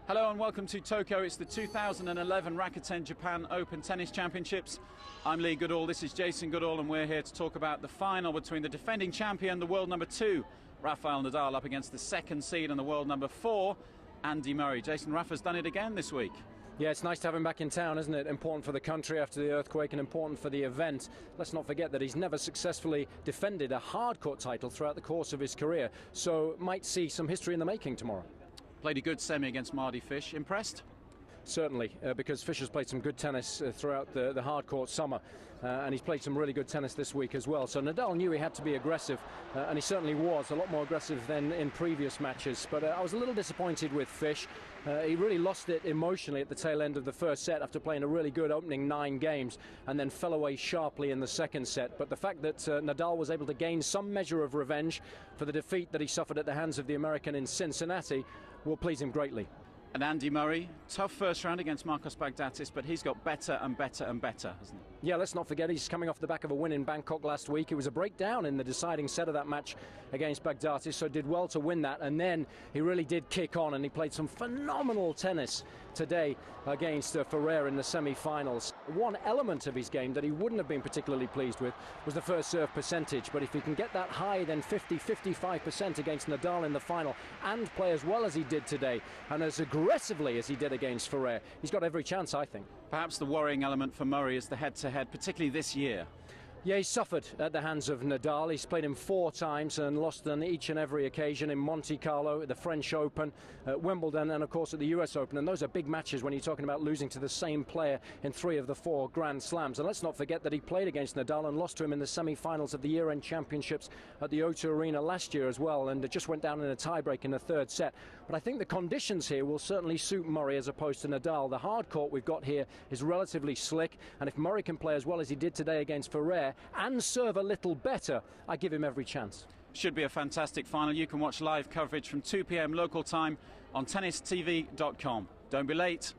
Hello and welcome to Tokyo. It's the 2011 Rakuten Japan Open Tennis Championships. I'm Lee Goodall, this is Jason Goodall, and we're here to talk about the final between the defending champion, the world number 2, Rafael Nadal, up against the second seed and the world number 4, Andy Murray. Jason, Rafa's done it again this week. Yeah, it's nice to have him back in town, isn't it? Important for the country after the earthquake and important for the event. Let's not forget that he's never successfully defended a hard-court title throughout the course of his career, so might see some history in the making tomorrow. Played a good semi against Mardy Fish. Impressed? Certainly, because Fischer's played some good tennis throughout the hard-court summer, and he's played some really good tennis this week as well. So Nadal knew he had to be aggressive, and he certainly was, a lot more aggressive than in previous matches. But I was a little disappointed with Fish. He really lost it emotionally at the tail end of the first set after playing a really good opening 9 games, and then fell away sharply in the second set. But the fact that Nadal was able to gain some measure of revenge for the defeat that he suffered at the hands of the American in Cincinnati will please him greatly. And Andy Murray, tough first round against Marcos Baghdatis, but he's got better and better and better, hasn't he? Yeah, let's not forget he's coming off the back of a win in Bangkok last week. It was a breakdown in the deciding set of that match against Baghdatis, so did well to win that. And then he really did kick on, and he played some phenomenal tennis today against Ferrer in the semi-finals. One element of his game that he wouldn't have been particularly pleased with was the first serve percentage. But if he can get that high, then 50-55% against Nadal in the final, and play as well as he did today, and as aggressively as he did against Ferrer, he's got every chance, I think. Perhaps the worrying element for Murray is the head-to-head, particularly this year. Yeah, he suffered at the hands of Nadal. He's played him 4 times and lost on each and every occasion in Monte Carlo, the French Open, Wimbledon, and of course at the US Open. And those are big matches when you're talking about losing to the same player in 3 of the 4 Grand Slams. And let's not forget that he played against Nadal and lost to him in the semi-finals of the year-end championships at the O2 Arena last year as well, and it just went down in a tiebreak in the 3rd set. But I think the conditions here will certainly suit Murray as opposed to Nadal. The hard court we've got here is relatively slick, and if Murray can play as well as he did today against Ferrer and serve a little better, I give him every chance. Should be a fantastic final. You can watch live coverage from 2 p.m. local time on tennistv.com. Don't be late.